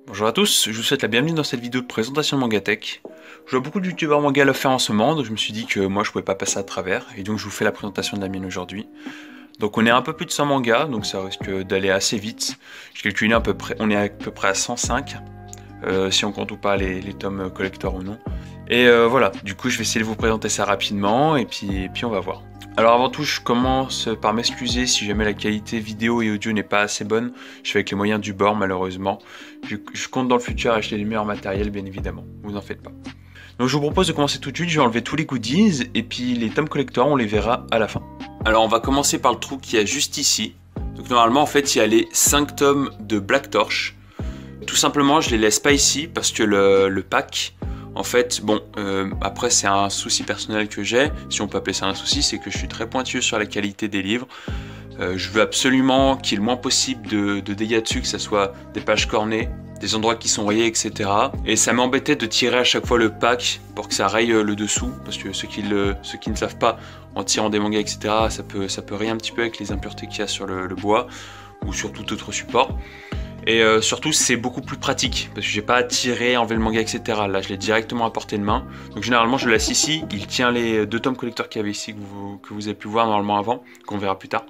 Bonjour à tous, je vous souhaite la bienvenue dans cette vidéo de présentation de Mangatech. Je vois beaucoup de youtubeurs manga le faire en ce moment, donc je me suis dit que moi je pouvais pas passer à travers, et donc je vous fais la présentation de la mienne aujourd'hui. Donc on est un peu plus de 100 mangas, donc ça risque d'aller assez vite. J'ai calculé à peu près, on est à peu près à 105, si on compte ou pas les tomes collector ou non. Et voilà, du coup je vais essayer de vous présenter ça rapidement, et puis on va voir. Alors avant tout, je commence par m'excuser si jamais la qualité vidéo et audio n'est pas assez bonne. Je fais avec les moyens du bord malheureusement. Je compte dans le futur acheter les meilleurs matériels bien évidemment, vous en faites pas. Donc je vous propose de commencer tout de suite, je vais enlever tous les goodies et puis les tomes collector on les verra à la fin. Alors on va commencer par le trou qui est juste ici. Donc normalement en fait il y a les 5 tomes de Black Torch. Tout simplement je les laisse pas ici parce que le pack... En fait, bon, après c'est un souci personnel que j'ai, si on peut appeler ça un souci, c'est que je suis très pointilleux sur la qualité des livres. Je veux absolument qu'il y ait le moins possible de dégâts dessus, que ce soit des pages cornées, des endroits qui sont rayés, etc. Et ça m'embêtait de tirer à chaque fois le pack pour que ça raye le dessous, parce que ceux qui ne savent pas, en tirant des mangas, etc., ça peut rayer un petit peu avec les impuretés qu'il y a sur le bois, ou sur tout autre support. Et surtout c'est beaucoup plus pratique parce que j'ai pas à tirer, enlever le manga, etc. Là je l'ai directement à portée de main. Donc généralement je le laisse ici. Il tient les 2 tomes collector qu'il y avait ici que vous avez pu voir normalement avant, qu'on verra plus tard.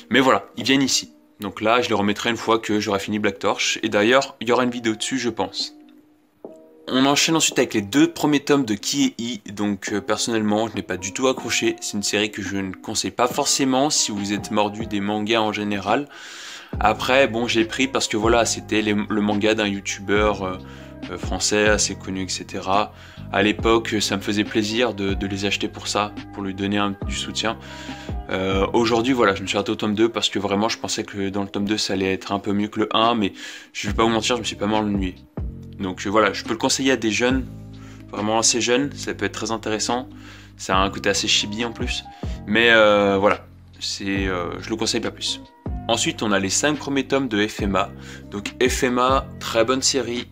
Mais voilà, ils viennent ici. Donc là je les remettrai une fois que j'aurai fini Black Torch. Et d'ailleurs il y aura une vidéo dessus je pense. On enchaîne ensuite avec les 2 premiers tomes de Ki-e-i. Donc personnellement je n'ai pas du tout accroché. C'est une série que je ne conseille pas forcément si vous êtes mordu des mangas en général. Après, bon, j'ai pris parce que voilà, c'était le manga d'un youtubeur français assez connu, etc. À l'époque, ça me faisait plaisir de les acheter pour ça, pour lui donner du soutien. Aujourd'hui, voilà, je me suis arrêté au tome 2 parce que vraiment, je pensais que dans le tome 2, ça allait être un peu mieux que le 1, mais je vais pas vous mentir, je me suis pas mal ennuyé. Donc voilà, je peux le conseiller à des jeunes, vraiment assez jeunes, ça peut être très intéressant. Ça a un côté assez chibi en plus, mais voilà, je le conseille pas plus. Ensuite, on a les 5 premiers tomes de FMA. Donc FMA, très bonne série,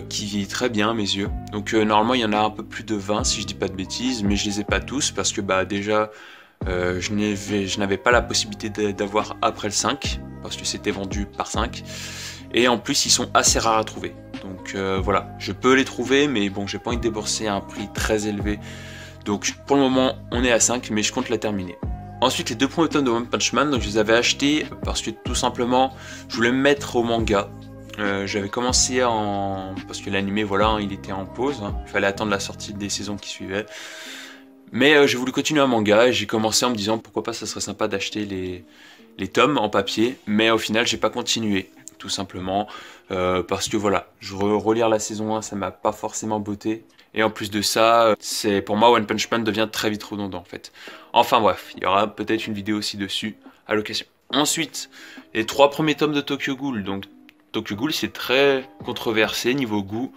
qui vit très bien à mes yeux. Donc normalement, il y en a un peu plus de 20 si je dis pas de bêtises, mais je les ai pas tous parce que bah déjà, je n'avais pas la possibilité d'avoir après le 5, parce que c'était vendu par 5. Et en plus, ils sont assez rares à trouver. Donc voilà, je peux les trouver, mais bon, j'ai pas envie de débourser un prix très élevé. Donc pour le moment, on est à 5, mais je compte la terminer. Ensuite, les 2 premiers tomes de One Punch Man, donc je les avais achetés parce que tout simplement, je voulais me mettre au manga. J'avais commencé parce que l'anime, voilà, hein, il était en pause. Hein. Il fallait attendre la sortie des saisons qui suivaient. Mais j'ai voulu continuer un manga et j'ai commencé en me disant pourquoi pas, ça serait sympa d'acheter les tomes en papier. Mais au final, j'ai pas continué, tout simplement. Parce que voilà, relire la saison 1, ça m'a pas forcément botté. Et en plus de ça, pour moi One Punch Man devient très vite redondant en fait. Enfin bref, il y aura peut-être une vidéo aussi dessus à l'occasion. Ensuite, les 3 premiers tomes de Tokyo Ghoul. Donc Tokyo Ghoul c'est très controversé niveau goût.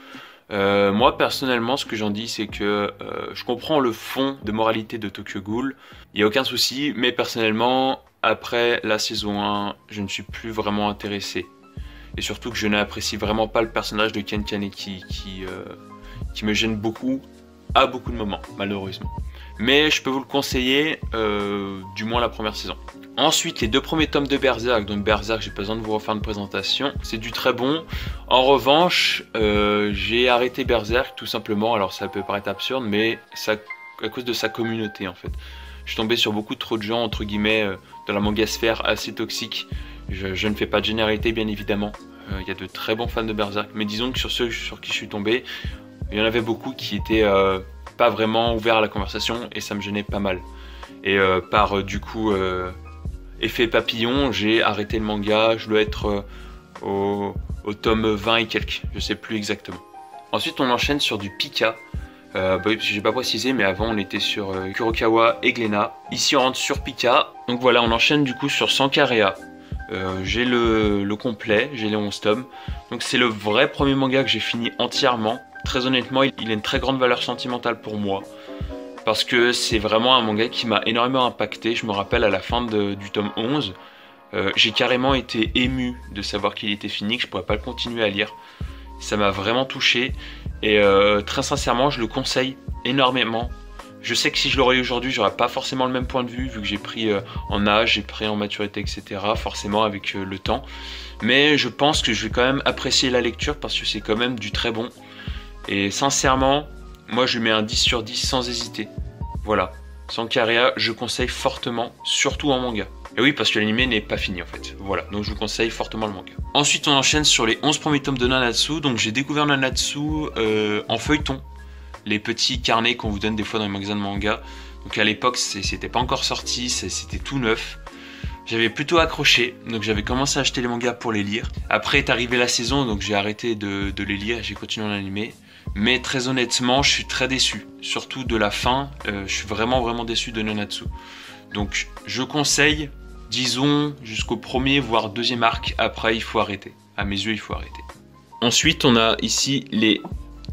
Moi personnellement ce que j'en dis c'est que je comprends le fond de moralité de Tokyo Ghoul. Il n'y a aucun souci, mais personnellement après la saison 1, je ne suis plus vraiment intéressé. Et surtout que je n'apprécie vraiment pas le personnage de Ken Kaneki qui me gêne beaucoup, à beaucoup de moments, malheureusement. Mais je peux vous le conseiller, du moins la première saison. Ensuite, les 2 premiers tomes de Berserk. Donc Berserk, j'ai pas besoin de vous refaire une présentation. C'est du très bon. En revanche, j'ai arrêté Berserk tout simplement. Alors ça peut paraître absurde, mais à cause de sa communauté en fait. Je suis tombé sur beaucoup trop de gens, entre guillemets, dans la mangasphère assez toxique. Je ne fais pas de généralité, bien évidemment. Il y a de très bons fans de Berserk. Mais disons que sur ceux sur qui je suis tombé, il y en avait beaucoup qui étaient pas vraiment ouverts à la conversation et ça me gênait pas mal. Et par du coup effet papillon, j'ai arrêté le manga, je dois être au tome 20 et quelques, je sais plus exactement. Ensuite on enchaîne sur du Pika. J'ai pas précisé mais avant on était sur Kurokawa et Glénat. Ici on rentre sur Pika. Donc voilà, on enchaîne du coup sur Sankarea. J'ai le complet, j'ai les 11 tomes. Donc c'est le vrai premier manga que j'ai fini entièrement. Très honnêtement, il a une très grande valeur sentimentale pour moi. Parce que c'est vraiment un manga qui m'a énormément impacté. Je me rappelle à la fin du tome 11, j'ai carrément été ému de savoir qu'il était fini, que je ne pourrais pas le continuer à lire. Ça m'a vraiment touché. Et très sincèrement, je le conseille énormément. Je sais que si je l'aurais aujourd'hui, j'aurais pas forcément le même point de vue, vu que j'ai pris en âge, j'ai pris en maturité, etc. Forcément avec le temps. Mais je pense que je vais quand même apprécier la lecture parce que c'est quand même du très bon. Et sincèrement, moi je mets un 10 sur 10 sans hésiter. Voilà. Sankaria, je conseille fortement, surtout en manga. Et oui, parce que l'anime n'est pas fini en fait. Voilà, donc je vous conseille fortement le manga. Ensuite, on enchaîne sur les 11 premiers tomes de Nanatsu. Donc j'ai découvert Nanatsu en feuilleton. Les petits carnets qu'on vous donne des fois dans les magasins de manga. Donc à l'époque, c'était pas encore sorti, c'était tout neuf. J'avais plutôt accroché, donc j'avais commencé à acheter les mangas pour les lire. Après est arrivée la saison, donc j'ai arrêté de les lire et j'ai continué en animé. Mais très honnêtement, je suis très déçu. Surtout de la fin, je suis vraiment déçu de Nanatsu. Donc je conseille, disons, jusqu'au premier voire deuxième arc. Après, il faut arrêter. À mes yeux, il faut arrêter. Ensuite, on a ici les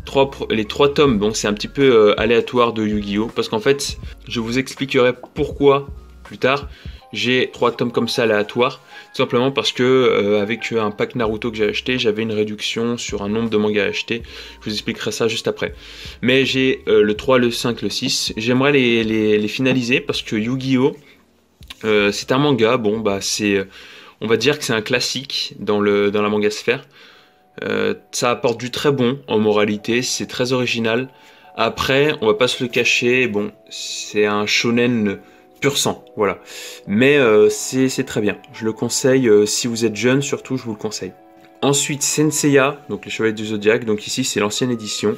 trois tomes. Donc c'est un petit peu aléatoire de Yu-Gi-Oh! Parce qu'en fait, je vous expliquerai pourquoi plus tard. J'ai 3 tomes comme ça aléatoires, tout simplement parce que avec un pack Naruto que j'ai acheté, j'avais une réduction sur un nombre de mangas achetés. Je vous expliquerai ça juste après. Mais j'ai le 3, le 5, le 6. J'aimerais les finaliser parce que Yu-Gi-Oh! C'est un manga, bon bah on va dire que c'est un classique dans la manga sphère. Ça apporte du très bon en moralité, c'est très original. Après, on va pas se le cacher, bon, c'est un shonen pur sang, voilà. Mais c'est très bien. Je le conseille, si vous êtes jeune, surtout, je vous le conseille. Ensuite, Senseiya, donc les Chevaliers du Zodiaque. Donc ici, c'est l'ancienne édition.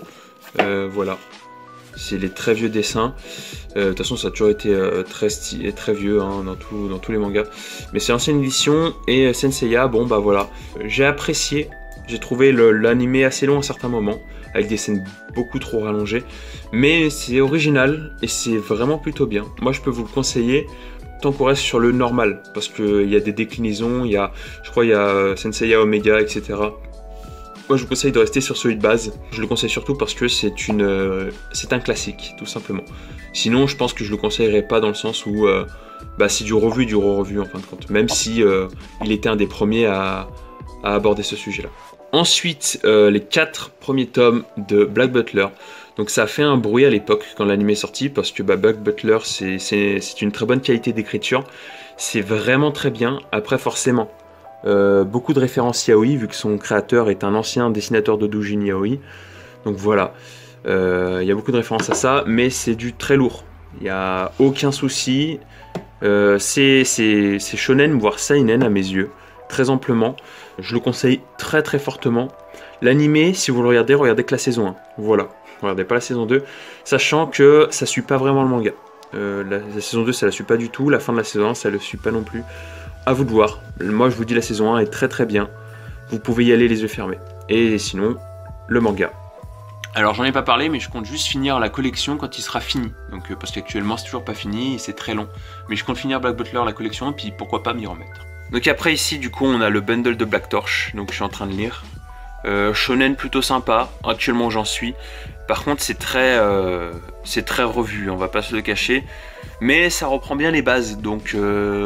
Voilà. C'est les très vieux dessins. De toute façon, ça a toujours été très vieux hein, dans tous les mangas. Mais c'est l'ancienne édition. Et Senseiya, bon bah voilà. J'ai apprécié. J'ai trouvé l'animé assez long à certains moments, avec des scènes beaucoup trop rallongées. Mais c'est original et c'est vraiment plutôt bien. Moi, je peux vous le conseiller tant qu'on reste sur le normal. Parce qu'il y a des déclinaisons, je crois il y a Senseiya Omega, etc. Moi, je vous conseille de rester sur celui de base. Je le conseille surtout parce que c'est un classique, tout simplement. Sinon, je pense que je le conseillerais pas dans le sens où c'est du revu en fin de compte. Même si il était un des premiers à aborder ce sujet-là. Ensuite, les 4 premiers tomes de Black Butler. Donc ça a fait un bruit à l'époque quand l'anime est sorti parce que Black Butler c'est une très bonne qualité d'écriture. C'est vraiment très bien. Après forcément, beaucoup de références yaoi vu que son créateur est un ancien dessinateur de doujin yaoi. Donc voilà, il y a beaucoup de références à ça, mais c'est du très lourd. Il n'y a aucun souci. C'est shonen voire seinen à mes yeux. Très amplement, je le conseille très fortement. L'animé, si vous le regardez, regardez que la saison 1, voilà, regardez pas la saison 2, sachant que ça suit pas vraiment le manga. La saison 2 ça la suit pas du tout, la fin de la saison 1 ça le suit pas non plus. À vous de voir, moi je vous dis la saison 1 est très bien, vous pouvez y aller les yeux fermés. Et sinon, le manga. Alors j'en ai pas parlé mais je compte juste finir la collection quand il sera fini. Donc parce qu'actuellement c'est toujours pas fini et c'est très long. Mais je compte finir Black Butler la collection et puis pourquoi pas m'y remettre. Donc après ici du coup on a le bundle de Black Torch, donc je suis en train de lire. Shonen plutôt sympa, actuellement j'en suis. Par contre c'est très revu, on va pas se le cacher. Mais ça reprend bien les bases, donc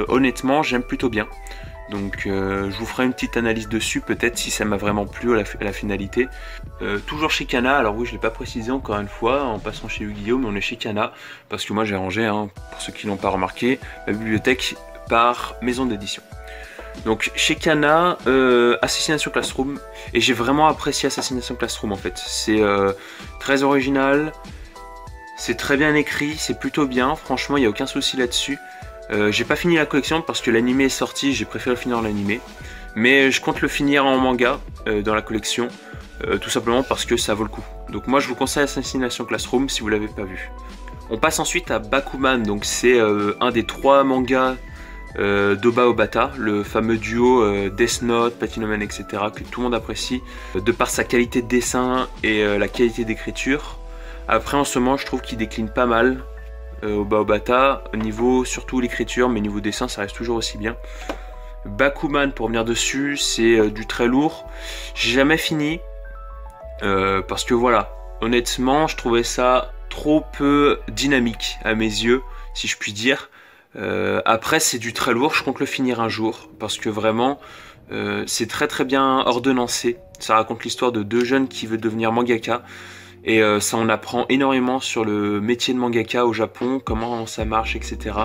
honnêtement j'aime plutôt bien. Donc je vous ferai une petite analyse dessus peut-être si ça m'a vraiment plu à la finalité. Toujours chez Kana, alors oui je l'ai pas précisé encore une fois en passant chez Yu-Gi-Oh! Mais on est chez Kana, parce que moi j'ai rangé, hein, pour ceux qui l'ont pas remarqué, ma bibliothèque par maison d'édition. Donc chez Kana, Assassination Classroom, et j'ai vraiment apprécié Assassination Classroom en fait. C'est très original, c'est très bien écrit, c'est plutôt bien, franchement il n'y a aucun souci là-dessus. J'ai pas fini la collection parce que l'anime est sorti, j'ai préféré le finir en animé. Mais je compte le finir en manga dans la collection, tout simplement parce que ça vaut le coup. Donc moi je vous conseille Assassination Classroom si vous l'avez pas vu. On passe ensuite à Bakuman, donc c'est un des 3 mangas d'Oba Obata, le fameux duo Death Note, Platinum Man, etc. que tout le monde apprécie, de par sa qualité de dessin et la qualité d'écriture. Après en ce moment je trouve qu'il décline pas mal Oba Obata, niveau surtout l'écriture, mais niveau dessin ça reste toujours aussi bien. Bakuman, pour revenir dessus, c'est du très lourd. J'ai jamais fini, parce que voilà, honnêtement je trouvais ça trop peu dynamique à mes yeux, si je puis dire. Après c'est du très lourd, je compte le finir un jour parce que vraiment c'est très bien ordonnancé. Ça raconte l'histoire de 2 jeunes qui veulent devenir mangaka Et ça en apprend énormément sur le métier de mangaka au Japon, comment ça marche, etc.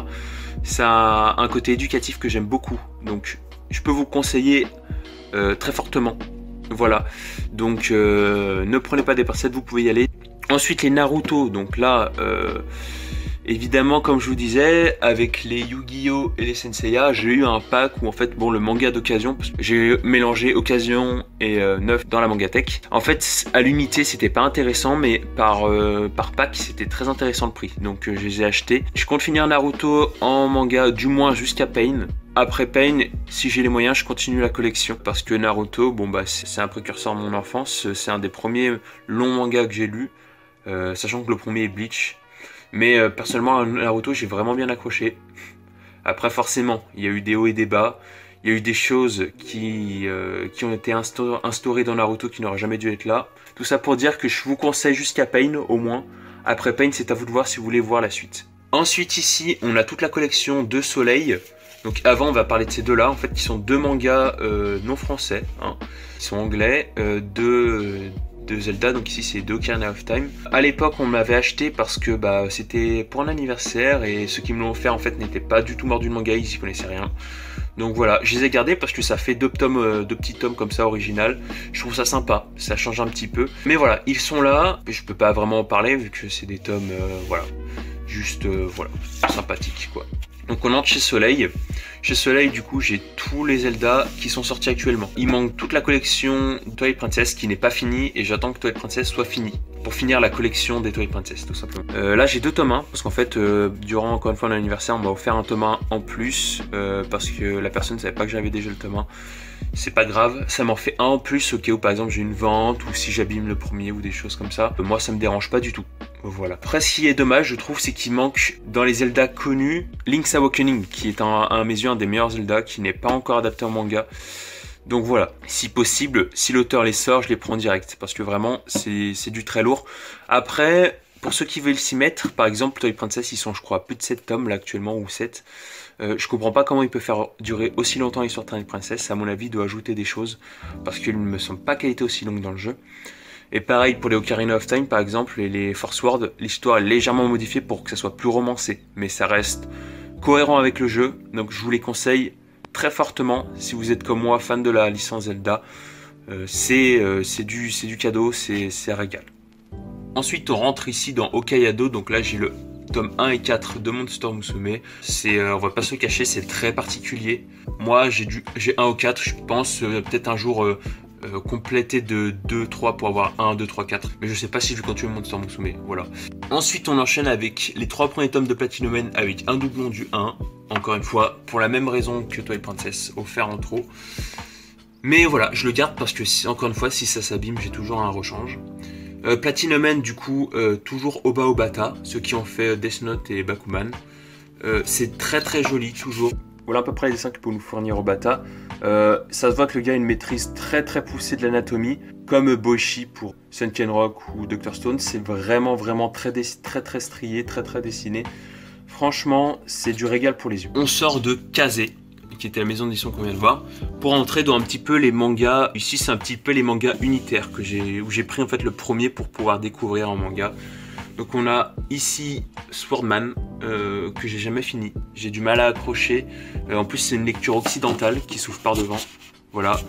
Ça a un côté éducatif que j'aime beaucoup, donc je peux vous conseiller très fortement. Voilà, donc ne prenez pas des pincettes, vous pouvez y aller. Ensuite les Naruto, donc là évidemment comme je vous disais, avec les Yu-Gi-Oh et les Senseiya, j'ai eu un pack où en fait bon le manga d'occasion, j'ai mélangé occasion et neuf dans la mangatech. En fait à l'unité c'était pas intéressant, mais par pack c'était très intéressant le prix, donc je les ai achetés. Je compte finir Naruto en manga du moins jusqu'à Pain. Après Pain, si j'ai les moyens, je continue la collection parce que Naruto, bon bah c'est un précurseur de mon enfance, c'est un des premiers longs mangas que j'ai lu, sachant que le premier est Bleach. Mais personnellement, Naruto, j'ai vraiment bien accroché. Après, forcément, il y a eu des hauts et des bas. Il y a eu des choses qui ont été instaurées dans Naruto qui n'auraient jamais dû être là. Tout ça pour dire que je vous conseille jusqu'à Pain, au moins. Après Pain, c'est à vous de voir si vous voulez voir la suite. Ensuite, ici, on a toute la collection de Soleil. Donc avant, on va parler de ces deux-là, en fait, qui sont deux mangas non français, hein, qui sont anglais, de Zelda, donc ici c'est de Ocarina of Time. À l'époque on m'avait acheté parce que bah, c'était pour un anniversaire et ceux qui me l'ont offert en fait n'étaient pas du tout mordus de manga, ils y connaissaient rien. Donc voilà, je les ai gardés parce que ça fait deux petits tomes comme ça original. Je trouve ça sympa, ça change un petit peu. Mais voilà, ils sont là, je peux pas vraiment en parler vu que c'est des tomes, voilà, juste voilà, sympathiques quoi. Donc on entre chez Soleil. Chez Soleil, du coup, j'ai tous les Zelda qui sont sortis actuellement. Il manque toute la collection Twilight Princess qui n'est pas finie et j'attends que Twilight Princess soit finie pour finir la collection des Twilight Princess, tout simplement. Là, j'ai deux tomes 1 parce qu'en fait, durant encore une fois l'anniversaire, on m'a offert un tome 1 en plus parce que la personne ne savait pas que j'avais déjà le tome 1. C'est pas grave, ça m'en fait un en plus au cas où par exemple j'ai une vente ou si j'abîme le premier ou des choses comme ça. Moi, ça me dérange pas du tout. Voilà. Après, ce qui est dommage, je trouve, c'est qu'il manque dans les Zelda connus Link's Awakening, qui est à mes yeux un des meilleurs Zelda, qui n'est pas encore adapté en manga. Donc voilà, si possible, si l'auteur les sort, je les prends direct, parce que vraiment, c'est du très lourd. Après, pour ceux qui veulent s'y mettre, par exemple, Twilight Princess, ils sont, je crois, plus de 7 tomes là actuellement, ou 7. Je comprends pas comment il peut faire durer aussi longtemps l'histoire de Twilight Princess. À mon avis, il doit ajouter des choses, parce qu'il ne me semble pas qu'elle était aussi longue dans le jeu. Et pareil pour les Ocarina of Time par exemple et les Force World, l'histoire est légèrement modifiée pour que ça soit plus romancé, mais ça reste cohérent avec le jeu, donc je vous les conseille très fortement si vous êtes comme moi fan de la licence Zelda. C'est du cadeau, c'est un régal. Ensuite on rentre ici dans Okayado, donc là j'ai le tome 1 et 4 de Monster Musume. On va pas se le cacher, c'est très particulier. Moi j'ai 1 au 4, je pense peut-être un jour compléter de 2-3 pour avoir 1, 2, 3, 4. Mais je sais pas si je vais continuer Monster Musume. Voilà. Ensuite, on enchaîne avec les 3 premiers tomes de Platinum Man avec un doublon du 1. Encore une fois, pour la même raison que Twilight Princess, offert en trop. Mais voilà, je le garde parce que, encore une fois, si ça s'abîme, j'ai toujours un rechange. Platinum Man, du coup, toujours Oba Obata, ceux qui ont fait Death Note et Bakuman. C'est très très joli, toujours. Voilà à peu près les dessins que peut nous fournir Obata. Ça se voit que le gars a une maîtrise très très poussée de l'anatomie, comme Boichi pour Sunken Rock ou Dr Stone. C'est vraiment très strié, très dessiné. Franchement, c'est du régal pour les yeux. On sort de Kazé, qui était la maison d'édition qu'on vient de voir, pour entrer dans un petit peu les mangas. Ici, c'est un petit peu les mangas unitaires où j'ai pris en fait le premier pour pouvoir découvrir en manga. Donc on a ici Swordman, que j'ai jamais fini. J'ai du mal à accrocher. En plus c'est une lecture occidentale qui s'ouvre par devant. Voilà.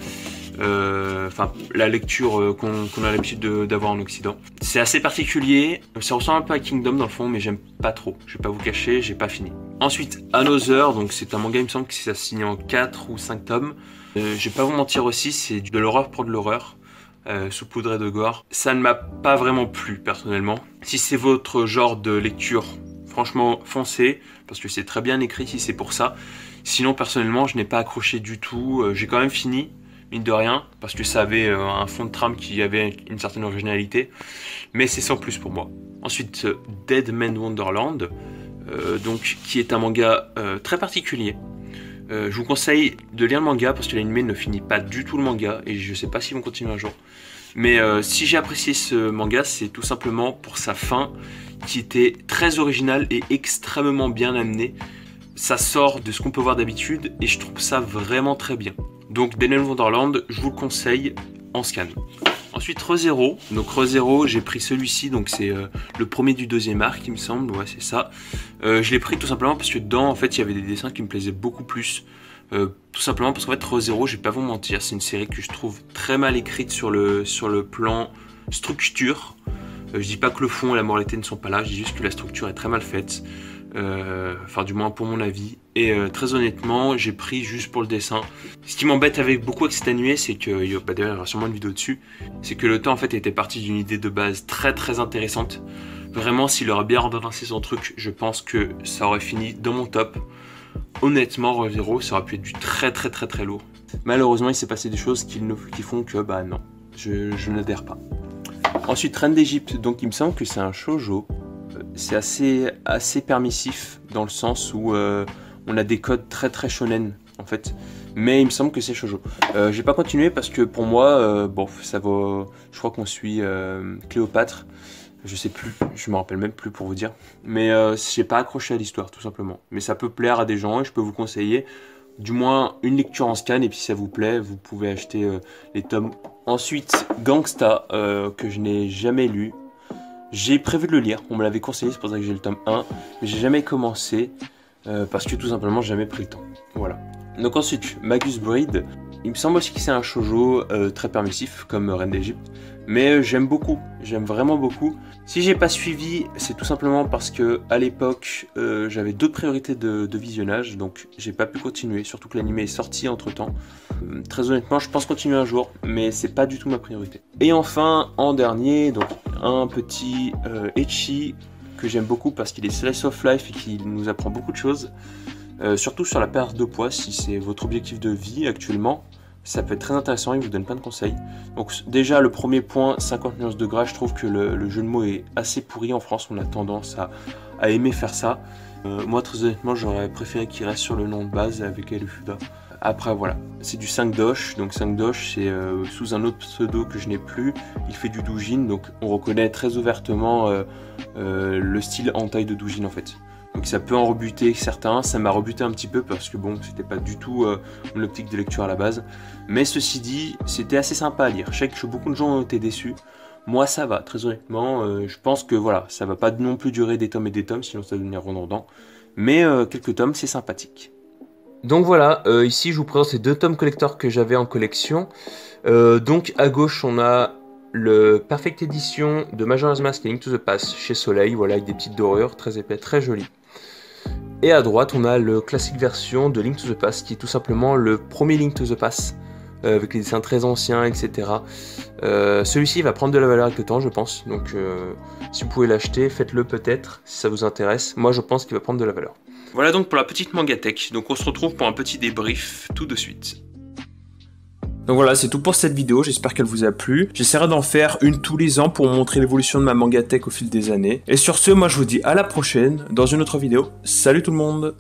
Enfin la lecture qu'on a l'habitude d'avoir en Occident. C'est assez particulier. Ça ressemble un peu à Kingdom dans le fond, mais j'aime pas trop. Je vais pas vous cacher, j'ai pas fini. Ensuite Another, donc c'est un manga, il me semble que ça se signe en 4 ou 5 tomes. Je vais pas vous mentir aussi, c'est de l'horreur pour de l'horreur. Saupoudré de gore. Ça ne m'a pas vraiment plu personnellement. Si c'est votre genre de lecture, franchement foncez, parce que c'est très bien écrit si c'est pour ça. Sinon personnellement je n'ai pas accroché du tout. J'ai quand même fini, mine de rien, parce que ça avait un fond de trame qui avait une certaine originalité, mais c'est sans plus pour moi. Ensuite Dead Man Wonderland, donc, qui est un manga très particulier. Je vous conseille de lire le manga parce que l'anime ne finit pas du tout le manga et je sais pas s'ils vont continuer un jour. Mais si j'ai apprécié ce manga, c'est tout simplement pour sa fin qui était très originale et extrêmement bien amenée. Ça sort de ce qu'on peut voir d'habitude et je trouve ça vraiment très bien. Donc Dead Man Wonderland, je vous le conseille en scan. Ensuite ReZero, donc ReZero j'ai pris celui-ci, donc c'est le premier du deuxième arc il me semble, ouais c'est ça. Je l'ai pris tout simplement parce que dedans en fait il y avait des dessins qui me plaisaient beaucoup plus. Tout simplement parce qu'en fait ReZero, je vais pas vous mentir, c'est une série que je trouve très mal écrite sur le plan structure. Je dis pas que le fond et la moralité ne sont pas là, je dis juste que la structure est très mal faite. Enfin du moins pour mon avis, et très honnêtement j'ai pris juste pour le dessin. Ce qui m'embête beaucoup avec cet animé, c'est que d'ailleurs il y aura sûrement une vidéo dessus, c'est que le temps en fait était parti d'une idée de base très intéressante. Vraiment s'il aurait bien redondé son truc, je pense que ça aurait fini dans mon top. Honnêtement ReZero ça aurait pu être du très lourd. Malheureusement il s'est passé des choses qui font que bah non, je n'adhère pas. Ensuite Reine d'Égypte, donc il me semble que c'est un shoujo. C'est assez permissif dans le sens où on a des codes très shonen en fait, mais il me semble que c'est shoujo. J'ai pas continué parce que pour moi, bon ça va, je crois qu'on suit Cléopâtre, je sais plus, je me rappelle même plus pour vous dire, mais j'ai pas accroché à l'histoire tout simplement. Mais ça peut plaire à des gens et je peux vous conseiller du moins une lecture en scan, et puis si ça vous plaît, vous pouvez acheter les tomes. Ensuite Gangsta, que je n'ai jamais lu. J'ai prévu de le lire, on me l'avait conseillé, c'est pour ça que j'ai le tome 1, mais j'ai jamais commencé, parce que tout simplement j'ai jamais pris le temps, voilà. Donc ensuite, Magus Bride, il me semble aussi que c'est un shoujo très permissif, comme Reine d'Égypte, mais j'aime beaucoup, j'aime vraiment beaucoup. Si j'ai pas suivi, c'est tout simplement parce que à l'époque, j'avais d'autres priorités de visionnage, donc j'ai pas pu continuer, surtout que l'anime est sorti entre temps. Très honnêtement, je pense continuer un jour, mais c'est pas du tout ma priorité. Et enfin, en dernier, donc un petit ecchi que j'aime beaucoup parce qu'il est slice of life et qu'il nous apprend beaucoup de choses, surtout sur la perte de poids. Si c'est votre objectif de vie actuellement, ça peut être très intéressant, il vous donne plein de conseils. Donc déjà le premier point, 50 nuances de gras, je trouve que le jeu de mots est assez pourri en France, on a tendance à aimer faire ça. Moi très honnêtement j'aurais préféré qu'il reste sur le nom de base avec Elufuda. Après voilà, c'est du 5 dosh, donc 5 dosh c'est sous un autre pseudo que je n'ai plus, il fait du doujin, donc on reconnaît très ouvertement le style hentai de doujin en fait. Donc ça peut en rebuter certains, ça m'a rebuté un petit peu parce que bon, c'était pas du tout mon optique de lecture à la base. Mais ceci dit, c'était assez sympa à lire. Je sais que beaucoup de gens ont été déçus. Moi ça va, très honnêtement, je pense que voilà, ça va pas non plus durer des tomes et des tomes, sinon ça va devenir redondant. Mais quelques tomes, c'est sympathique. Donc voilà, ici je vous présente ces deux tomes collector que j'avais en collection. Donc à gauche on a le Perfect Edition de Majora's Mask et Link to the Past chez Soleil, voilà, avec des petites dorures, très épais, très joli. Et à droite on a le classique version de Link to the Past, qui est tout simplement le premier Link to the Past, avec les dessins très anciens, etc. Celui-ci va prendre de la valeur avec le temps, je pense, donc si vous pouvez l'acheter, faites-le peut-être, si ça vous intéresse. Moi je pense qu'il va prendre de la valeur. Voilà donc pour la petite Mangatech, donc on se retrouve pour un petit débrief tout de suite. Donc voilà, c'est tout pour cette vidéo, j'espère qu'elle vous a plu. J'essaierai d'en faire une tous les ans pour montrer l'évolution de ma Mangatech au fil des années. Et sur ce, moi je vous dis à la prochaine, dans une autre vidéo. Salut tout le monde!